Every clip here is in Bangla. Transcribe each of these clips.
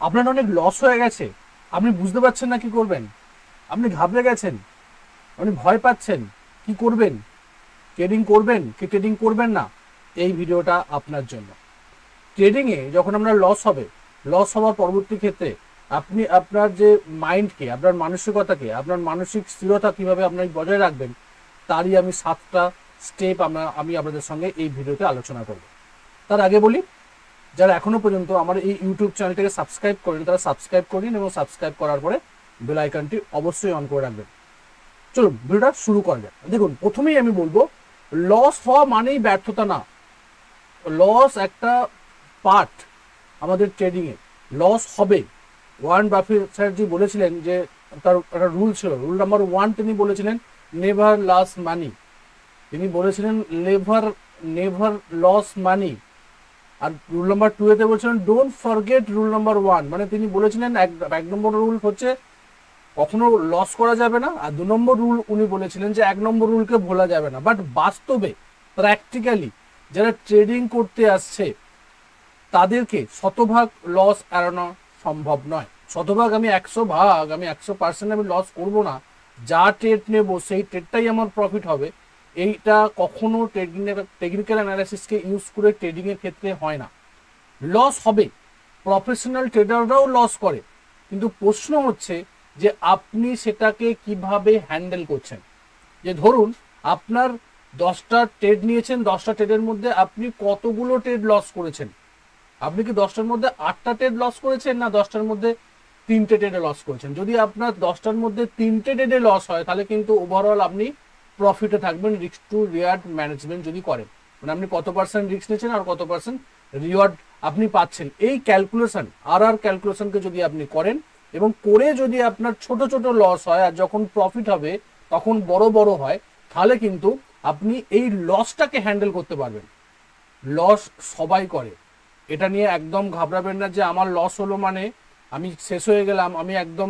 আপনার অনেক লস হয়ে গেছে, আপনি বুঝতে পারছেন না কি করবেন, আপনি ঘাবড়ে গেছেন, আপনি ভয় পাচ্ছেন, কি করবেন, ট্রেডিং করবেন কি ট্রেডিং করবেন না, এই ভিডিওটা আপনার জন্য। ট্রেডিংয়ে যখন আমরা লস হবে, লস হওয়ার পরবর্তী ক্ষেত্রে আপনি আপনার যে মাইন্ডকে, আপনার মানসিকতাকে, আপনার মানসিক স্থিরতা কীভাবে আপনার বজায় রাখবেন, তারই আমি 7টা স্টেপ আমি আপনাদের সঙ্গে এই ভিডিওতে আলোচনা করব। তার আগে বলি, যারা এখনো পর্যন্ত আমার এই ইউটিউব চ্যানেলটাকে সাবস্ক্রাইব করেন তারা সাবস্ক্রাইব করেন, এবং সাবস্ক্রাইব করার পরে বেল আইকনটি অবশ্যই অন করে রাখবেন। চলুন ভিডিওটা শুরু করা যাক। দেখুন, প্রথমেই আমি বলবো, লস হওয়া মানেই ব্যর্থতা না। লস একটা পার্ট আমাদের ট্রেডিংয়ে, লস হবে। ওয়ারেন বাফেট বলেছিলেন যে তার একটা রুল ছিল, রুল নাম্বার 1 তিনি বলেছিলেন নেভার লস মানি। তিনি বলেছিলেন নেভার লস মানি। আর রুল নাম্বার 2 এতে বলছিলেন ডোন্ট ফরগেট রুল নাম্বার 1, মানে তিনি বলেছিলেন এক নম্বর রুল হচ্ছে কখনো লস করা যাবে না, আর 2 নম্বর রুল উনি বলেছিলেন যে 1 নম্বর রুলকে ভোলা যাবে না। বাট বাস্তবে প্র্যাকটিক্যালি যারা ট্রেডিং করতে আসছে তাদেরকে শতভাগ লস এড়ানো সম্ভব নয়। শতভাগ আমি 100 ভাগ, আমি 100% আমি লস করবো না, যা ট্রেড নেব সেই ট্রেডটাই আমার প্রফিট হবে, এইটা কখনো টেকনিক্যাল অ্যানালাইসিসকে ইউজ করে ট্রেডিংয়ের ক্ষেত্রে হয় না। লস হবে, প্রফেশনাল ট্রেডাররাও লস করে, কিন্তু প্রশ্ন হচ্ছে যে আপনি সেটাকে কিভাবে হ্যান্ডেল করছেন। যে ধরুন আপনার 10টা ট্রেড নিয়েছেন, 10টা ট্রেডের মধ্যে আপনি কতগুলো ট্রেড লস করেছেন? আপনি কি 10টার মধ্যে 8টা ট্রেড লস করেছেন, না 10টার মধ্যে 3টে ট্রেডে লস করেছেন? যদি আপনার 10টার মধ্যে 3টে ট্রেডে লস হয়, তাহলে কিন্তু ওভারঅল আপনি প্রফিটে থাকবেন রিস্ক টু রিওয়ার্ড ম্যানেজমেন্ট যদি করেন, মানে আপনি কত পার্সেন্ট রিস্ক নিয়েছেন আর কত পার্সেন্ট রিওয়ার্ড আপনি পাচ্ছেন, এই ক্যালকুলেশন আর ক্যালকুলেশনকে যদি আপনি করেন এবং করে যদি আপনার ছোট ছোট লস হয় আর যখন প্রফিট হবে তখন বড় বড় হয়, তাহলে কিন্তু আপনি এই লসটাকে হ্যান্ডেল করতে পারবেন। লস সবাই করে, এটা নিয়ে একদম ঘাবড়াবেন না যে আমার লস হলো মানে আমি শেষ হয়ে গেলাম, আমি একদম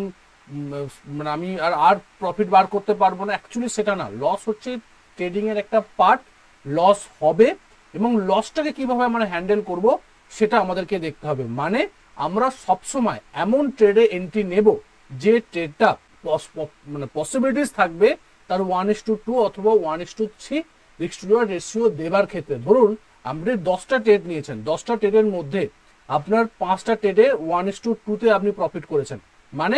মানে আমি আর প্রফিট বার করতে পারবো না। অ্যাকচুয়ালি সেটা না, লস হচ্ছে ট্রেডিং এর একটা পার্ট, লস হবে এবং লসটাকে কিভাবে আমরা হ্যান্ডেল করব সেটা আমাদেরকে দেখতে হবে। মানে আমরা সবসময় এমন ট্রেডে এন্ট্রি নেব যে ট্রেডটা মানে পসিবিলিটিস থাকবে তার 1:2 অথবা 1:3 রিস্ক টু রিওয়ার্ড রেশিও দেবার ক্ষেত্রে। ধরুন আপনি 10টা ট্রেড নিয়েছেন, 10টা ট্রেডের মধ্যে আপনার 5টা ট্রেডে 1:2 আপনি প্রফিট করেছেন, মানে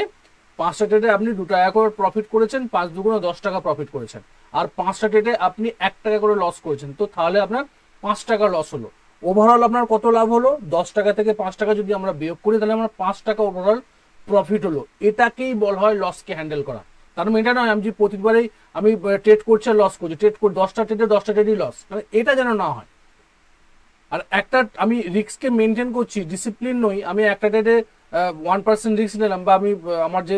5টা ট্রেডে আপনি 2 টাকা করে প্রফিট করেছেন, 5 দুগুণ 10 টাকা প্রফিট করেছেন। আর 5টা ট্রেডে আপনি 1 টাকা করে লস করেছেন, তো তাহলে আপনার 5 টাকা লস হলো। ওভারঅল আপনার কত লাভ হলো? 10 টাকা থেকে 5 টাকা যদি আমরা বিয়োগ করি তাহলে আমরা 5 টাকা ওভারঅল প্রফিট হলো। এটাকেই বলা হয় লসকে হ্যান্ডেল করা। তার মানে এটা নয় আমি যে প্রতিবারেই আমি ট্রেড করছি আর লস করছি, ট্রেড করে 10টা ট্রেডে 10টা ট্রেডই লস, মানে এটা যেন না হয়। আর একটা আমি রিস্ককে মেনটেন করছি, ডিসিপ্লিন নই, আমি একটা ট্রেডে 1% রিস্ক নিলাম, বা আমি আমার যে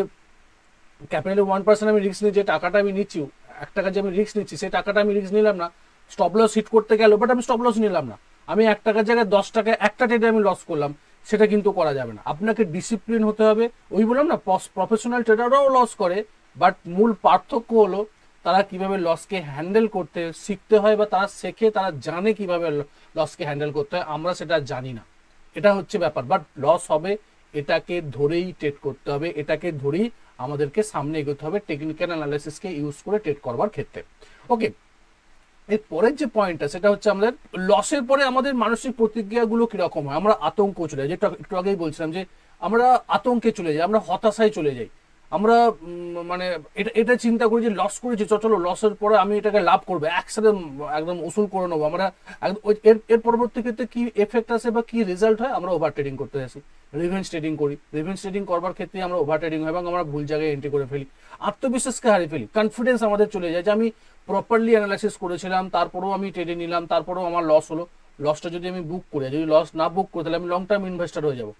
ক্যাপিটালে 1% আমি রিস্ক নিয়ে যে টাকাটা আমি নিচ্ছি, 1 টাকা যে আমি রিস্ক নিচ্ছি সেই টাকাটা আমি রিস্ক নিলাম না, স্টপ লস হিট করতে গেল, বাট আমি স্টপ লস নিলাম না, আমি 1 টাকার জায়গায় 10 টাকা একটা ট্রেডে আমি লস করলাম, সেটা কিন্তু করা যাবে না। আপনাকে ডিসিপ্লিন হতে হবে। ওই বললাম না, প্রফেশনাল ট্রেডাররাও লস করে, বাট মূল পার্থক্য হলো তারা কিভাবে লসকে হ্যান্ডেল করতে শিখতে হয়, বা তারা শেখে, তারা জানে কিভাবে লসকে হ্যান্ডেল করতে হয়, আমরা সেটা জানি না। এটা হচ্ছে ব্যাপার। বাট লস হবে, এটাকে ধরেই ট্রেড করতে হবে, এটাকে ধরেই আমাদেরকে সামনে এগোতে হবে টেকনিক্যাল অ্যানালাইসিসকে ইউজ করে ট্রেড করবার ক্ষেত্রে। ওকে, এর পরের যে পয়েন্টটা সেটা হচ্ছে আমাদের লসের পরে আমাদের মানসিক প্রতিক্রিয়াগুলো কিরকম হয়। আমরা আতঙ্ক চলে যাই, যেটা একটু আগেই বলছিলাম যে আমরা আতঙ্কে চলে যাই, আমরা হতাশায় চলে যাই, আমরা মানে এটা চিন্তা করি যে লস করেছি, চলো লসের পরে আমি এটাকে লাভ করবো, একসাথে একদম উসুল করে নেবো আমরা। এর পরবর্তী ক্ষেত্রে কি এফেক্ট আসে বা কি রেজাল্ট হয়? আমরা ওভার ট্রেডিং করতে আসি, রিভেঞ্জ ট্রেডিং করি, রিভেঞ্জ ট্রেডিং করবার ক্ষেত্রে আমরা ওভার ট্রেডিং হয় এবং আমরা ভুল জায়গায় এন্ট্রি করে ফেলি, আত্মবিশ্বাসকে হারিয়ে ফেলি, কনফিডেন্স আমাদের চলে যায় যে আমি প্রপারলি অ্যানালাইসিস করেছিলাম, তারপরেও আমি ট্রেডে নিলাম, তারপরেও আমার লস হলো। লসটা যদি আমি বুক করি, যদি লস না বুক করি তাহলে আমি লং টার্ম ইনভেস্টার হয়ে যাবো,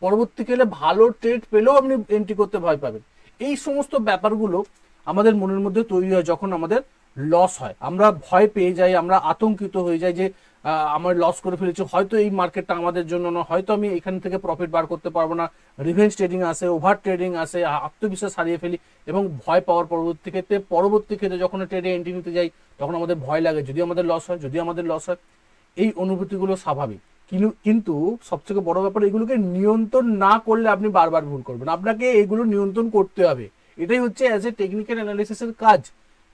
পরবর্তীকালে ভালো ট্রেড পেলেও আপনি এন্ট্রি করতে ভয় পাবেন। এই সমস্ত ব্যাপারগুলো আমাদের মনের মধ্যে তৈরি হয় যখন আমাদের লস হয়, আমরা ভয় পেয়ে যাই, আমরা আতঙ্কিত হয়ে যাই যে আমার লস করে ফেলেছি, হয়তো এই মার্কেটটা আমাদের জন্য না, হয়তো আমি এখান থেকে প্রফিট বার করতে পারবো না। রিভেঞ্জ ট্রেডিং আসে, ওভার ট্রেডিং আসে, আত্মবিশ্বাস হারিয়ে ফেলি এবং ভয় পাওয়ার পরবর্তী ক্ষেত্রে যখন ট্রেডে এন্ট্রি নিতে যাই তখন আমাদের ভয় লাগে, যদি আমাদের লস হয়, যদি আমাদের লস হয়। এই অনুভূতিগুলো স্বাভাবিক, কিন্তু সবথেকে বড় ব্যাপার, এগুলোকে নিয়ন্ত্রণ না করলে আপনি বারবার ভুল করবেন। আপনাকে এগুলো নিয়ন্ত্রণ করতে হবে। এটাই হচ্ছে অ্যাজ এ টেকনিক্যাল অ্যানালিসিসের কাজ।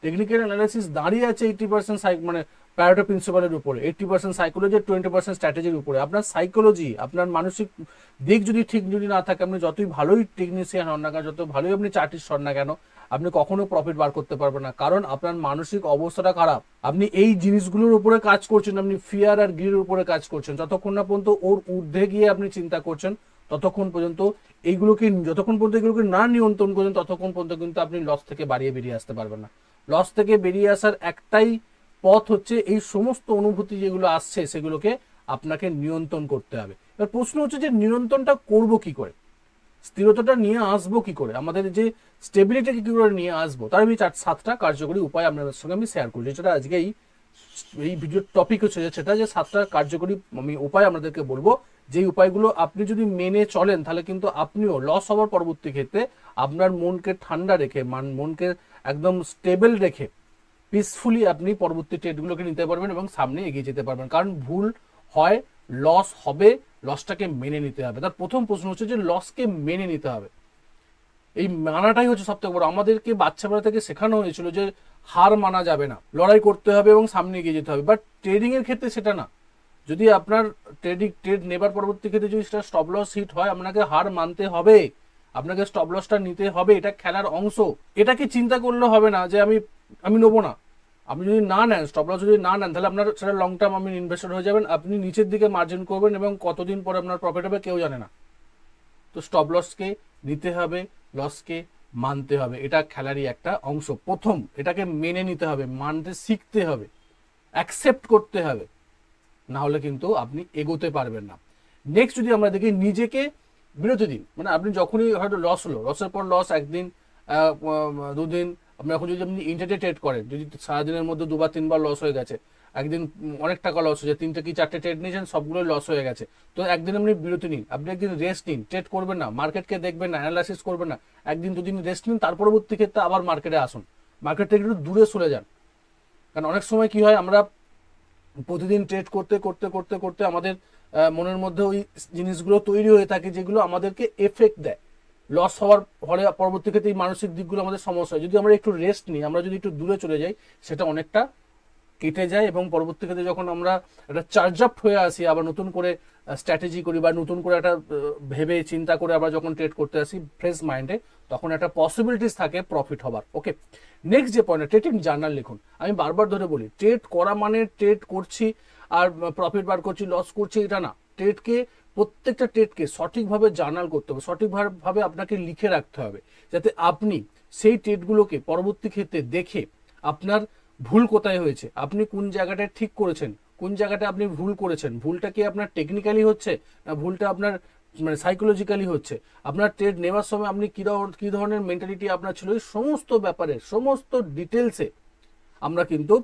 টেকনিক্যাল অ্যানালিসিস দাঁড়িয়ে আছে 80% মানে প্যারেটো প্রিন্সিপালের উপরে, 80% সাইকোলজি, 20% স্ট্র্যাটেজির উপরে। আপনার সাইকোলজি, আপনার মানসিক দিক যদি ঠিক যদি না থাকে, আপনি যতই ভালোই টেকনিশিয়ান হন না কেন, যত ভালোই আপনি চার্টিস্ট হন না কেন, আপনি কখনো প্রফিট বার করতে পারবেন না। কারণ আপনার মানসিক অবস্থাটা খারাপ। আপনি এই জিনিসগুলোর উপরে কাজ করছেন, আপনি ফিয়ার আর গিরের উপরে কাজ করছেন। যতক্ষণ না পর্যন্ত ওর ঊর্ধ্বে গিয়ে আপনি চিন্তা করছেন, ততক্ষণ পর্যন্ত যতক্ষণ পর্যন্ত এগুলোকে না নিয়ন্ত্রণ করছেন, ততক্ষণ পর্যন্ত কিন্তু আপনি লস থেকে বেরিয়ে আসতে পারবেন না। লস থেকে বেরিয়ে আসার একটাই পথ হচ্ছে এই সমস্ত অনুভূতি যেগুলো আসছে সেগুলোকে আপনাকে নিয়ন্ত্রণ করতে হবে। এবার প্রশ্ন হচ্ছে যে নিয়ন্ত্রণটা করব কি করে, স্থিরতাটা নিয়ে আসবো কি করে, আমাদের যে স্টেবিলিটিকে কি করে নিয়ে আসবো, তার আমি 7টা কার্যকরী উপায় আপনাদের সঙ্গে আমি শেয়ার করছি। যেটা আজকে এই ভিডিওর টপিক হচ্ছে সেটা যে 7টা কার্যকরী আমি উপায় আপনাদেরকে বলবো, যেই উপায়গুলো আপনি যদি মেনে চলেন তাহলে কিন্তু আপনিও লস হওয়ার পরবর্তী ক্ষেত্রে আপনার মনকে ঠান্ডা রেখে, মনকে একদম স্টেবল রেখে পিসফুলি আপনি পরবর্তী ট্রেডগুলোকে নিতে পারবেন এবং সামনে এগিয়ে যেতে পারবেন। কারণ ভুল হয়, লস হবে, লসটাকে মেনে নিতে হবে। তার প্রথম প্রশ্ন হচ্ছে যে লসকে মেনে নিতে হবে। এই মানাটাই হচ্ছে সব থেকে বড়। আমাদেরকে বাচ্চাবেলা থেকে শেখানো হয়েছিল যে হার মানা যাবে না, লড়াই করতে হবে এবং সামনে এগিয়ে যেতে হবে। বাট ট্রেডিং এর ক্ষেত্রে সেটা না। যদি আপনার ট্রেড নেবার পরবর্তী ক্ষেত্রে যদি সেটা স্টপ লস হিট হয়, আপনাকে হার মানতে হবে, আপনাকে স্টপ লসটা নিতে হবে। এটা খেলার অংশ। এটাকে চিন্তা করলে হবে না যে আমি নেবো না। আপনি যদি না নেন, স্টপ লস যদি না নেন, তাহলে আপনার সেটা লং টার্ম আপনি ইনভেস্টর হয়ে যাবেন। আপনি নিচের দিকে মার্জিন করবেন এবং কতদিন পরে আপনার প্রফিট হবে কেউ জানে না। তো স্টপ লসকে নিতে হবে, লসকে মানতে হবে। এটা খেলারই একটা অংশ। প্রথম এটাকে মেনে নিতে হবে, মানতে শিখতে হবে, অ্যাকসেপ্ট করতে হবে, না হলে কিন্তু আপনি এগোতে পারবেন না। নেক্সট যদি আমরা দেখি, নিজেকে বিরতি দিন। মানে আপনি যখনই হয়তো লস হলো, লসের পর লস, একদিন দুদিন, আপনি এখন যদি আপনি ইন্টারডে ট্রেড করেন, যদি সারাদিনের মধ্যে 2-3 বার লস হয়ে গেছে, একদিন অনেক টাকা লস হয়েছে, 3টে কি 4টে ট্রেড নিয়েছেন, সবগুলোই লস হয়ে গেছে, তো একদিন আপনি বিরতি নিন, আপনি একদিন রেস্ট নিন, ট্রেড করবেন না, মার্কেটকে দেখবেন না, অ্যানালাইসিস করবেন না, একদিন দুদিন রেস্ট নিন, তার পরবর্তী ক্ষেত্রে আবার মার্কেটে আসুন, মার্কেট থেকে একটু দূরে সরে যান। কারণ অনেক সময় কি হয়, আমরা প্রতিদিন ট্রেড করতে করতে করতে করতে আমাদের মনের মধ্যে ওই জিনিসগুলো তৈরি হয়ে থাকে যেগুলো আমাদেরকে এফেক্ট দেয়। লস হওয়ার ফলে পরবর্তী ক্ষেত্রে এই মানসিক দিকগুলো আমাদের সমস্যা হয়। যদি আমরা একটু রেস্ট নিই, আমরা যদি একটু দূরে চলে যাই, সেটা অনেকটা কেটে যায় এবং পরবর্তী ক্ষেত্রে যখন আমরা একটা চার্জ আপ হয়ে আসি, আবার নতুন করে স্ট্র্যাটেজি করি বা নতুন করে একটা ভেবে চিন্তা করে আবার যখন ট্রেড করতে আসি ফ্রেশ মাইন্ডে, তখন একটা পসিবিলিটিস থাকে প্রফিট হবার। ওকে, নেক্সট যে পয়েন্ট, ট্রেডিং জার্নাল লিখুন। আমি বারবার ধরে বলি, ট্রেড করা মানে ট্রেড করছি আর প্রফিট বার করছি, লস করছি, এটা না। প্রত্যেকটা ট্রেডকে সঠিকভাবে জার্নাল করতে হবে, সঠিকভাবে আপনাকে লিখে রাখতে হবে, যাতে আপনি সেই ট্রেডগুলোকে পরবর্তী ক্ষেত্রে দেখে আপনার ভুল কোথায় হয়েছে, আপনি কোন জায়গাটায় ঠিক করেছেন, কোন জায়গাটা আপনি ভুল করেছেন, ভুলটা কি আপনার টেকনিক্যালি হচ্ছে না ভুলটা আপনার মানে সাইকোলজিক্যালি হচ্ছে, আপনার ট্রেড নেওয়ার সময় আপনি কি ধরনের মেন্টালিটি আপনার ছিল, এই সমস্ত ব্যাপারে সমস্ত ডিটেলসে আমরা কিন্তু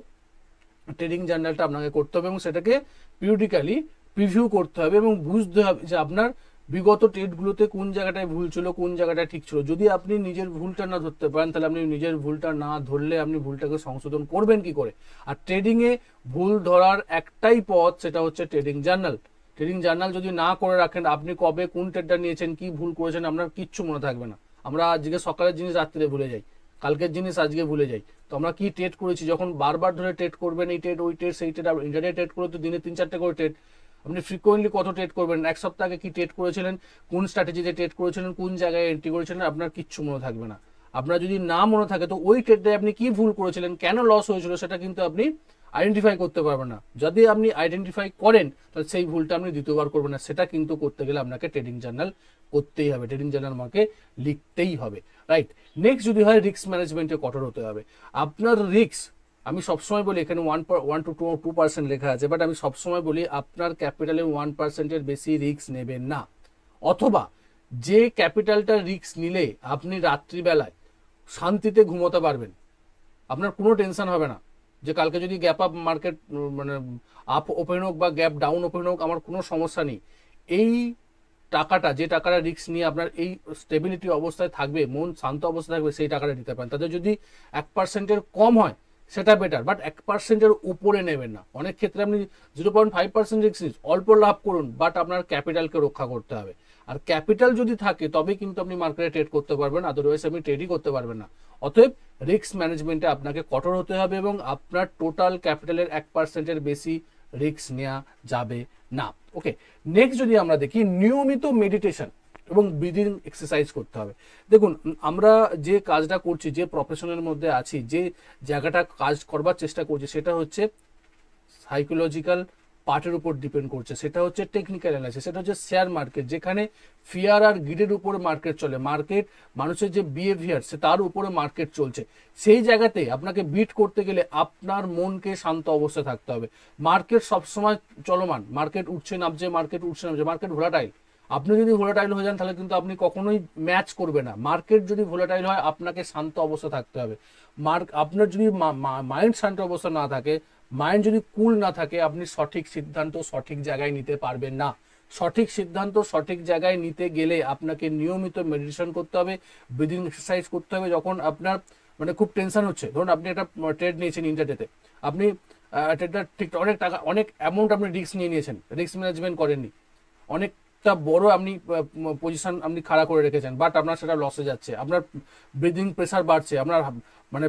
ট্রেডিং জার্নালটা আপনাকে করতে হবে এবং সেটাকে পিরিয়ডিক্যালি প্রিভিউ করতে হবে এবং বুঝতে হবে যে আপনার বিগত ট্রেডগুলোতে কোন জায়গাটায় ভুল ছিল, কোন জায়গাটায় ঠিক ছিল। যদি আপনি নিজের ভুলটা না ধরতে পারেন, তাহলে আপনি নিজের ভুলটা না ধরলে আপনি ভুলটাকে সংশোধন করবেন কি করে? আর ট্রেডিংয়ে ভুল ধরার একটাই পথ, সেটা হচ্ছে ট্রেডিং জার্নাল। ট্রেডিং জার্নাল যদি না করে রাখেন, আপনি কবে কোন ট্রেডটা নিয়েছেন, কি ভুল করেছেন, আপনার কিচ্ছু মনে থাকবে না। আমরা আজকে সকালের জিনিস রাত্রিরে ভুলে যাই, কালকের জিনিস আজকে ভুলে যাই। তো আমরা কি ট্রেড করেছি, যখন বারবার ধরে ট্রেড করবেন, এই ট্রেড ওই ট্রেড সেই ট্রেড, ইন্টারডে ট্রেড করে তো দিনে 3-4টে করে ট্রেড, আপনি ফ্রিকোয়েন্টলি কত ট্রেড করবেন, এক সপ্তাহ আগে কি ট্রেড করেছিলেন, কোন স্ট্র্যাটেজিতে ট্রেড করেছিলেন, কোন জায়গায় এন্ট্রি করেছিলেন, আপনার কিচ্ছু মনে থাকবে না। আপনার যদি না মনে থাকে, তো ওই ট্রেডে আপনি কি ভুল করেছিলেন, কেন লস হয়েছিল, সেটা কিন্তু আপনি আইডেন্টিফাই করতে পারবেন না। যদি আপনি আইডেন্টিফাই করেন, তাহলে সেই ভুলটা আপনি দ্বিতীয়বার করবেন না। সেটা কিন্তু করতে গেলে আপনাকে ট্রেডিং জার্নাল করতেই হবে, ট্রেডিং জার্নাল আমাকে লিখতেই হবে, রাইট। নেক্সট যদি হয়, রিস্ক ম্যানেজমেন্টে কঠোর হতে হবে। আপনার রিস্ক, আমি সবসময় বলি, এখানে 1 to 2% লেখা আছে, বাট আমি সবসময় বলি আপনার ক্যাপিটালের 1%-এর বেশি রিস্ক নেবেন না। অথবা যে ক্যাপিটালটা রিস্ক নিলে আপনি রাত্রিবেলায় শান্তিতে ঘুমোতে পারবেন, আপনার কোনো টেনশন হবে না যে কালকে যদি গ্যাপ আপ মার্কেট মানে আপ ওপেন হোক বা গ্যাপ ডাউন ওপেন হোক, আমার কোনো সমস্যা নেই। এই টাকাটা, যে টাকাটা রিস্ক নিয়ে আপনার এই স্টেবিলিটি অবস্থায় থাকবে, মন শান্ত অবস্থায় থাকবে, সেই টাকাটা দিতে পারেন। তাদের যদি 1%-এর কম হয়, সেটা বেটার, বাট 1%-এর উপরে নেবেন না। অনেক ক্ষেত্রে আপনি 0.5% রিস্ক নিন, অল্প লাভ করুন, বাট আপনার ক্যাপিটালকে রক্ষা করতে হবে। আর ক্যাপিটাল যদি থাকে তবে কিন্তু আপনি মার্কেটে ট্রেড করতে পারবেন, আদারওয়াইজ আপনি ট্রেডই করতে পারবেন না। অতএব রিস্ক ম্যানেজমেন্টে আপনাকে কঠোর হতে হবে এবং আপনার টোটাল ক্যাপিটালের 1%-এর বেশি রিস্ক নেওয়া যাবে না। ওকে, নেক্সট যদি আমরা দেখি, নিয়মিত মেডিটেশন এবং ব্রিদিং এক্সারসাইজ করতে হবে। দেখুন, আমরা যে কাজটা করছি, যে প্রফেশনের মধ্যে আছি, যে জায়গাটা কাজ করবার চেষ্টা করছি, সেটা হচ্ছে সাইকোলজিক্যাল পার্টের উপর ডিপেন্ড করছে, সেটা হচ্ছে টেকনিক্যাল অ্যানালাইসিস, সেটা হচ্ছে শেয়ার মার্কেট, যেখানে ফিয়ার আর গ্রিডের উপরে মার্কেট চলে। মার্কেট মানুষের যে বিহেভিয়ার, সে তার উপরে মার্কেট চলছে। সেই জায়গাতে আপনাকে বিট করতে গেলে আপনার মনকে শান্ত অবস্থায় থাকতে হবে। মার্কেট সবসময় চলমান, মার্কেট উঠছে নামছে, মার্কেট উঠছে নামছে, মার্কেট ভোলাটাইল। আপনি যদি ভোলাটাইল হয়ে যান তাহলে কিন্তু আপনি কখনোই ম্যাচ করবে না। মার্কেট যদি ভোলাটাইল হয়, আপনাকে শান্ত অবস্থা থাকতে হবে। আপনার যদি মাইন্ড শান্ত অবস্থা না থাকে, মাইন্ড যদি কুল না থাকে, আপনি সঠিক সিদ্ধান্ত সঠিক জায়গায় নিতে পারবেন না। সঠিক সিদ্ধান্ত সঠিক জায়গায় নিতে গেলে আপনাকে নিয়মিত মেডিটেশন করতে হবে, ব্রিদিং এক্সারসাইজ করতে হবে। যখন আপনার মানে খুব টেনশন হচ্ছে, ধরুন আপনি একটা ট্রেড নিয়েছেন ইন্টারডেতে, আপনি ট্রেডটা ঠিক অনেক টাকা, অনেক অ্যামাউন্ট আপনি রিস্ক নিয়ে নিয়েছেন, রিস্ক ম্যানেজমেন্ট করেননি, অনেকটা বড় আপনি পজিশন আপনি খাড়া করে রেখেছেন, বাট আপনার সেটা লসে যাচ্ছে, আপনার ব্রিদিং প্রেসার বাড়ছে, আপনার মানে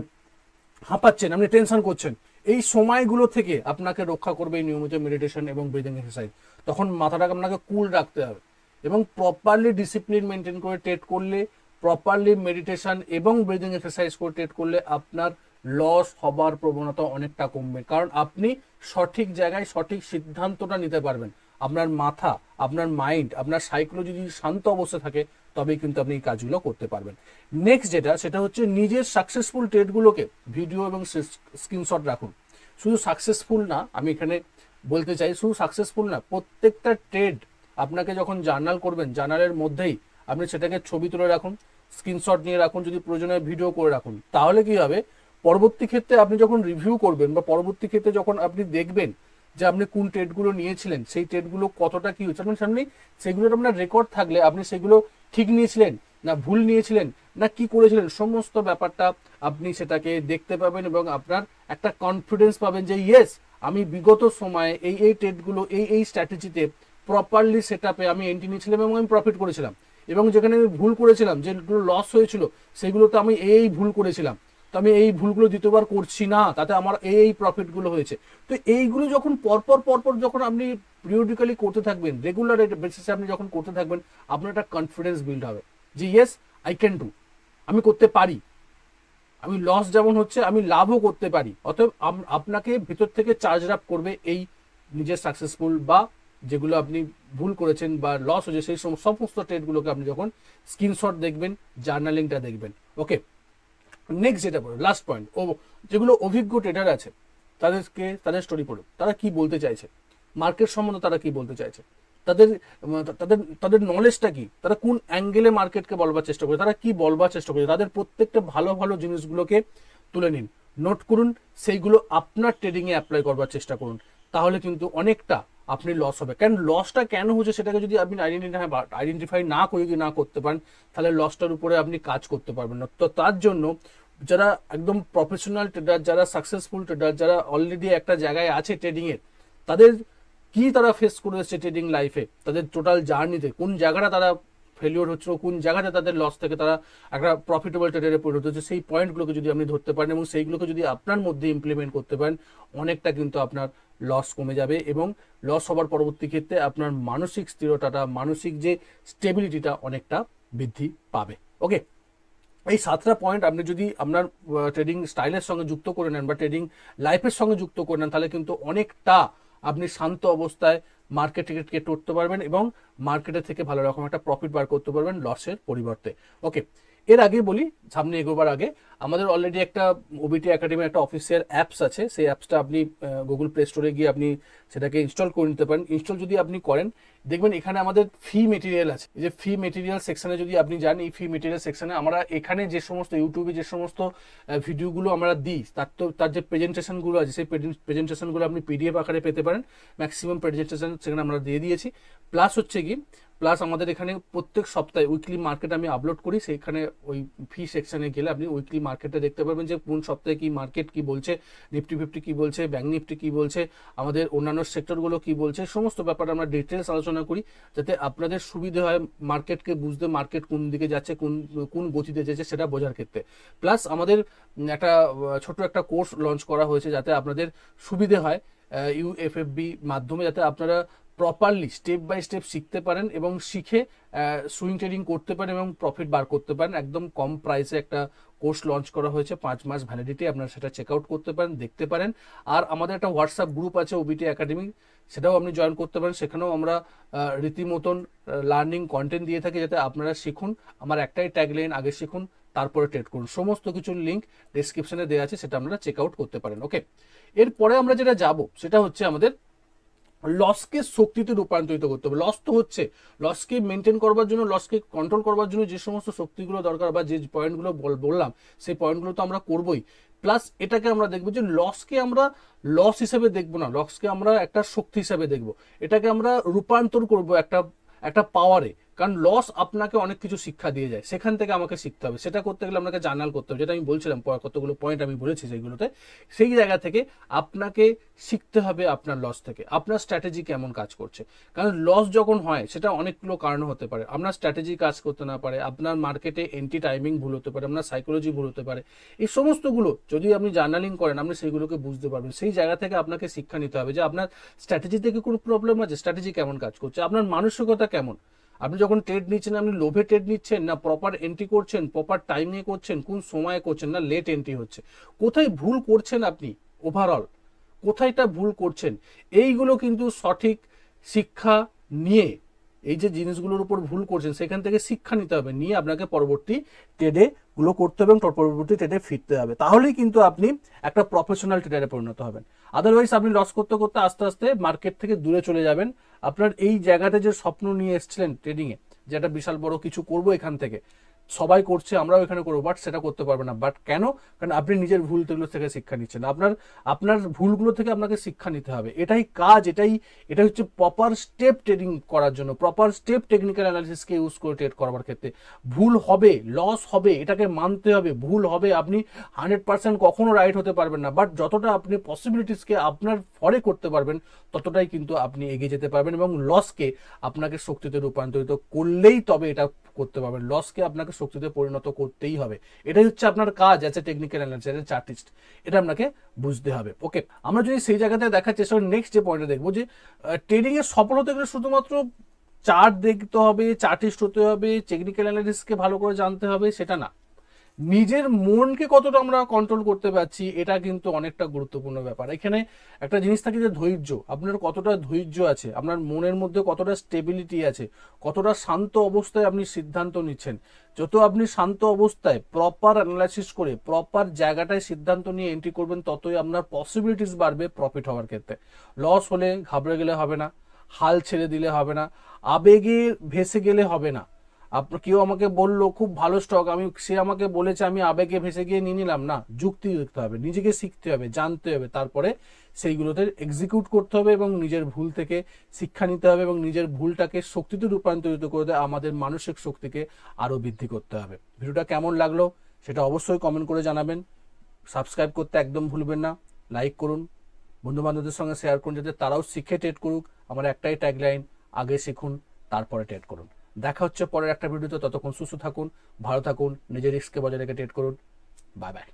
হাঁপাচ্ছেন, আপনি টেনশন করছেন। এই সময়গুলো থেকে আপনাকে রক্ষা করবে এই নিয়মিত মেডিটেশন এবং ব্রিদিং এক্সারসাইজ। তখন মাথাটাকে আপনাকে কুল রাখতে হবে এবং প্রপারলি ডিসিপ্লিন মেনটেন করে ট্রেড করলে, প্রপারলি মেডিটেশন এবং ব্রিদিং এক্সারসাইজ করে ট্রেড করলে আপনার লস হবার প্রবণতা অনেকটা কমবে, কারণ আপনি সঠিক জায়গায় সঠিক সিদ্ধান্তটা নিতে পারবেন। আপনার মাথা, আপনার মাইন্ড, আপনার সাইকোলজি যদি শান্ত অবস্থা থাকে, তবেই কিন্তু আপনি এই কাজগুলো করতে পারবেন। নেক্সট যেটা, সেটা হচ্ছে নিজের সাকসেসফুল ট্রেডগুলোকে ভিডিও এবং স্ক্রিনশট রাখুন। শুধু সাকসেসফুল না, আমি এখানে বলতে চাই, শুধু সাকসেসফুল না, প্রত্যেকটা ট্রেড আপনাকে যখন জার্নাল করবেন, জার্নালের মধ্যেই আপনি সেটাকে ছবি তুলে রাখুন, স্ক্রিনশট নিয়ে রাখুন, যদি প্রয়োজনে ভিডিও করে রাখুন। তাহলে কি হবে, পরবর্তী ক্ষেত্রে আপনি যখন রিভিউ করবেন বা পরবর্তী ক্ষেত্রে যখন আপনি দেখবেন যে আপনি কোন ট্রেডগুলো নিয়েছিলেন, সেই ট্রেডগুলো কতটা কি হচ্ছে আপনার সামনে, সেগুলোর আপনার রেকর্ড থাকলে আপনি সেগুলো ঠিক নিয়েছিলেন না ভুল নিয়েছিলেন না কি করেছিলেন, সমস্ত ব্যাপারটা আপনি সেটাকে দেখতে পাবেন এবং আপনার একটা কনফিডেন্স পাবেন যে ইয়েস, আমি বিগত সময়ে এই ট্রেডগুলো এই স্ট্র্যাটেজিতে প্রপারলি সেটআপে আমি এন্ট্রি নিয়েছিলাম এবং আমি প্রফিট করেছিলাম, এবং যেখানে আমি ভুল করেছিলাম, যেগুলো লস হয়েছিল, সেগুলোতে আমি এই ভুল করেছিলাম, তো আমি এই ভুলগুলো দ্বিতীয়বার করছি না, তাতে আমার এই প্রফিটগুলো হয়েছে। তো এইগুলো যখন পরপর যখন আপনি পিরিয়ডিক্যালি করতে থাকবেন, রেগুলার বেসিসে আপনি যখন করতে থাকবেন, আপনার একটা কনফিডেন্স বিল্ড হবে যে ইয়েস, আই ক্যান ডু, আমি করতে পারি, আমি লস যেমন হচ্ছে আমি লাভও করতে পারি। অতএব আপনাকে ভিতর থেকে চার্জ আপ করবে এই নিজের সাকসেসফুল বা যেগুলো আপনি ভুল করেছেন বা লস হয়েছে সেই সমস্ত ট্রেডগুলোকে আপনি যখন স্ক্রিনশট দেখবেন, জার্নালিংটা দেখবেন। ওকে, নেক্সট যেটা পড়ো, লাস্ট পয়েন্ট, যেগুলো অভিজ্ঞ ট্রেডার আছে তাদের স্টোরি পড়ো, তারা কি বলতে চাইছে, মার্কেট সম্বন্ধে তারা কি বলতে চাইছে, তাদের তাদের তাদের নলেজটা কি, তারা কোন অ্যাঙ্গেলে মার্কেটকে বলবার চেষ্টা করে, তারা কি বলবার চেষ্টা করে, তাদের প্রত্যেকটা ভালো ভালো জিনিসগুলোকে তুলে নিন, নোট করুন, সেইগুলো আপনার ট্রেডিংয়ে অ্যাপ্লাই করবার চেষ্টা করুন। তাহলে কিন্তু অনেকটা আপনি লস হবে। কারণ লসটা কেন হচ্ছে সেটাকে যদি আপনি আইডেন্টিফাই না করে যদি না করতে পারেন, তাহলে লসটার উপরে আপনি কাজ করতে পারবেন না। তো তার জন্য যারা একদম প্রফেশনাল ট্রেডার, যারা সাকসেসফুল ট্রেডার, যারা অলরেডি একটা জায়গায় আছে ট্রেডিংয়ের, তাদের কি তারা ফেস করে এসেছে ট্রেডিং লাইফে, তাদের টোটাল জার্নিতে কোন জায়গাটা তারা ফেলিওর হচ্ছিল, কোন জায়গাটা তাদের লস থেকে তারা একটা প্রফিটেবল ট্রেডারে পরিণত হচ্ছে, সেই পয়েন্টগুলোকে যদি আপনি ধরতে পারেন এবং সেইগুলোকে যদি আপনার মধ্যে ইমপ্লিমেন্ট করতে পারেন, অনেকটা কিন্তু আপনার লস কমে যাবে এবং লস হবার পরবর্তী ক্ষেত্রে আপনার মানসিক স্থিরতাটা, মানসিক যে স্টেবিলিটিটা অনেকটা বৃদ্ধি পাবে। ওকে, এই 7টা পয়েন্ট আপনি যদি আপনার ট্রেডিং স্টাইলের সঙ্গে যুক্ত করে নেন বা ট্রেডিং লাইফের সঙ্গে যুক্ত করে নেন, তাহলে কিন্তু অনেকটা আপনি শান্ত অবস্থায় মার্কেটকে করতে পারবেন এবং মার্কেটের থেকে ভালো রকম একটা প্রফিট বার করতে পারবেন লসের পরিবর্তে। ওকে, এর আগে বলি, সামনে এগোবার আগে, আমাদের অলরেডি একটা ওবিটি একাডেমি একটা অফিসিয়াল অ্যাপস আছে, সেই অ্যাপসটা আপনি গুগল প্লে স্টোরে গিয়ে আপনি সেটাকে ইনস্টল করে নিতে পারেন। ইনস্টল যদি আপনি করেন, দেখবেন এখানে আমাদের ফি মেটেরিয়াল আছে। এই যে ফি মেটেরিয়াল সেকশনে যদি আপনি যান, এই ফি মেটেরিয়াল সেকশনে আমরা এখানে যে সমস্ত ইউটিউবে যে সমস্ত ভিডিওগুলো আমরা দিই, তার যে প্রেজেন্টেশনগুলো আছে, সেই প্রেজেন্টেশনগুলো আপনি পিডিএফ আকারে পেতে পারেন। ম্যাক্সিমাম প্রেজেন্টেশন সেখানে আমরা দিয়ে দিয়েছি। প্লাস আমাদের এখানে প্রত্যেক সপ্তাহে উইকলি মার্কেট আমি আপলোড করি, সেখানে ওই ফি সেকশনে গেলে আপনি উইকলি মার্কেটে দেখতে পারবেন যে কোন সপ্তাহে কি মার্কেট কি বলছে, নিফটি ফিফটি কি বলছে, ব্যাংক নিফটি কি বলছে, আমাদের অন্যান্য সেক্টরগুলো কি বলছে, সমস্ত ব্যাপারে আমরা ডিটেলস আলোচনা করি যাতে আপনাদের সুবিধে হয় মার্কেটকে বুঝতে, মার্কেট কোন দিকে যাচ্ছে, কোন কোন গতিতে যাচ্ছে সেটা বোঝার ক্ষেত্রে। প্লাস আমাদের একটা ছোট একটা কোর্স লঞ্চ করা হয়েছে যাতে আপনাদের সুবিধে হয় ইউএফএফবি মাধ্যমে, যাতে আপনারা প্রপারলি স্টেপ বাই স্টেপ শিখতে পারেন এবং শিখে সুইং ট্রেডিং করতে পারেন এবং প্রফিট বার করতে পারেন। একদম কম প্রাইসে একটা কোর্স লঞ্চ করা হয়েছে, 5 মাস ভ্যালিডিটি, আপনারা সেটা চেক আউট করতে পারেন, দেখতে পারেন। আর আমাদের একটা হোয়াটসঅ্যাপ গ্রুপ আছে ওবিটি একাডেমি, সেটাও আপনি জয়েন করতে পারেন। সেখানেও আমরা রীতিমতন লার্নিং কন্টেন্ট দিয়ে থাকি যাতে আপনারা শিখুন। আমার একটাই ট্যাগলাইন, আগে শিখুন তারপরে ট্রেড করুন। সমস্ত কিছুর লিঙ্ক ডেসক্রিপশনে দেওয়া আছে, সেটা আপনারা চেক আউট করতে পারেন। ওকে, এরপরে আমরা যেটা যাব সেটা হচ্ছে আমাদের লসকে শক্তিতে রূপান্তরিত করতে হবে। লস তো হচ্ছে, লসকে মেনটেন করবার জন্য, লসকে কন্ট্রোল করবার জন্য যে সমস্ত শক্তিগুলো দরকার বা যে পয়েন্টগুলো বললাম সেই পয়েন্টগুলো তো আমরা করবোই। প্লাস এটাকে আমরা দেখবো যে লসকে আমরা লস হিসেবে দেখবো না, লসকে আমরা একটা শক্তি হিসেবে দেখবো, এটাকে আমরা রূপান্তর করবো একটা পাওয়ারে। কারণ লস আপনাকে অনেক কিছু শিক্ষা দিয়ে যায়, সেখান থেকে আমাকে শিখতে হবে। সেটা করতে গেলে আপনাকে জার্নাল করতে হবে, যেটা আমি বলছিলাম, কতগুলো পয়েন্ট আমি বলেছি সেইগুলোতে। সেই জায়গা থেকে আপনাকে শিখতে হবে আপনার লস থেকে, আপনার স্ট্র্যাটেজি কেমন কাজ করছে। কারণ লস যখন হয় সেটা অনেকগুলো কারণ হতে পারে, আপনার স্ট্র্যাটেজি কাজ করতে না পারে, আপনার মার্কেটে এন্ট্রি টাইমিং ভুল হতে পারে, আপনার সাইকোলজি ভুল হতে পারে। এই সমস্তগুলো যদি আপনি জার্নালিং করেন আপনি সেইগুলোকে বুঝতে পারবেন। সেই জায়গা থেকে আপনাকে শিক্ষা নিতে হবে যে আপনার স্ট্র্যাটেজি থেকে কোনো প্রবলেম আছে, স্ট্র্যাটেজি কেমন কাজ করছে, আপনার মানসিকতা কেমন। আপনি যখন ট্রেড নিচ্ছেন আপনি লোভে ট্রেড নিচ্ছেন না প্রপার এন্ট্রি করছেন, প্রপার টাইমে করছেন, কোন সময়ে করছেন, না লেট এন্ট্রি হচ্ছে, কোথায় ভুল করছেন আপনি, ওভারঅল কোথায়টা ভুল করছেন। এইগুলো কিন্তু সঠিক শিক্ষা নিয়ে, এই যে জিনিসগুলোর উপর ভুল করছেন সেখান থেকে শিক্ষা নিতে হবে, নিয়ে আপনাকে পরবর্তী ট্রেডে গুলো করতে হবে এবং পরবর্তী ট্রেডে ফিরতে হবে। তাহলেই কিন্তু আপনি একটা প্রফেশনাল ট্রেডারে পরিণত হবেন। আদারওয়াইজ আপনি লস করতে করতে আস্তে আস্তে মার্কেট থেকে দূরে চলে যাবেন। আপনার এই জায়গাতে যে স্বপ্ন নিয়ে এসেছিলেন ট্রেডিংয়ে, যে একটা বিশাল বড় কিছু করবো এখান থেকে, সবাই করছে আমরাও এখানে করবো, বাট সেটা করতে পারবে না। বাট কেন? কারণ আপনি নিজের ভুলগুলো থেকে শিক্ষা নিচ্ছেন। আপনার ভুলগুলো থেকে আপনাকে শিক্ষা নিতে হবে, এটাই কাজ, এটা হচ্ছে প্রপার স্টেপ ট্রেডিং করার জন্য, প্রপার স্টেপ টেকনিক্যাল অ্যানালিসিসকে ইউজ করে ট্রেড করবার ক্ষেত্রে। ভুল হবে, লস হবে, এটাকে মানতে হবে, ভুল হবে, আপনি 100% কখনো রাইট হতে পারবেন না। বাট যতটা আপনি পসিবিলিটিসকে আপনার ফরে করতে পারবেন ততটাই কিন্তু আপনি এগিয়ে যেতে পারবেন এবং লসকে আপনাকে শক্তিতে রূপান্তরিত করলেই তবে এটা করতে পারবেন। লসকে আপনাকে শক্তিতে পরিণত করতেই হবে, এটাই হচ্ছে আপনার কাজ as a technical analyst, as a চার্টিস্ট। এটা আপনাকে বুঝতে হবে। ওকে, আমরা যদি সেই জায়গাতে দেখার চেষ্টা করি, নেক্সট যে পয়েন্টে দেখবো যে ট্রেডিং এর সফল হতে গেলে শুধুমাত্র চার্ট দেখতে হবে, চার্টিস্ট হতে হবে, টেকনিক্যাল অ্যানালিস্টকে ভালো করে জানতে হবে সেটা না, নিজের মনকে কতটা আমরা কন্ট্রোল করতে পারছি এটা কিন্তু অনেকটা গুরুত্বপূর্ণ ব্যাপার। এখানে একটা জিনিস থাকে যে ধৈর্য, আপনার কতটা ধৈর্য আছে, আপনার মনের মধ্যে কতটা স্টেবিলিটি আছে, কতটা শান্ত অবস্থায় আপনি সিদ্ধান্ত নিচ্ছেন। যত আপনি শান্ত অবস্থায় প্রপার অ্যানালাইসিস করে প্রপার জায়গাটায় সিদ্ধান্ত নিয়ে এন্ট্রি করবেন ততই আপনার পসিবিলিটিস বাড়বে প্রফিট হওয়ার ক্ষেত্রে। লস হলে ঘাবড়ে গেলে হবে না, হাল ছেড়ে দিলে হবে না, আবেগে ভেসে গেলে হবে না। আপনার কেউ আমাকে বললো খুব ভালো স্টক, সে আমাকে বলেছে আমি আবেগে ভেসে গিয়ে নিয়ে নিলাম না। যুক্তি দেখতে হবে, নিজেকে শিখতে হবে, জানতে হবে, তারপরে সেইগুলোতে এক্সিকিউট করতে হবে এবং নিজের ভুল থেকে শিক্ষা নিতে হবে এবং নিজের ভুলটাকে শক্তিতে রূপান্তরিত করে আমাদের মানসিক শক্তিকে আরো বৃদ্ধি করতে হবে। ভিডিওটা কেমন লাগলো সেটা অবশ্যই কমেন্ট করে জানাবেন। সাবস্ক্রাইব করতে একদম ভুলবেন না, লাইক করুন, বন্ধু বান্ধবদের সঙ্গে শেয়ার করুন যাতে তারাও শিখে ট্রেড করুক। আমার একটাই ট্যাগলাইন, আগে শিখুন তারপরে ট্রেড করুন। দেখা হচ্ছে পরের একটা ভিডিওতে, ততক্ষণ সুস্থ থাকুন, ভালো থাকুন, নিজের রিস্ককে বজায় রেখে ট্রেড করুন। Bye bye.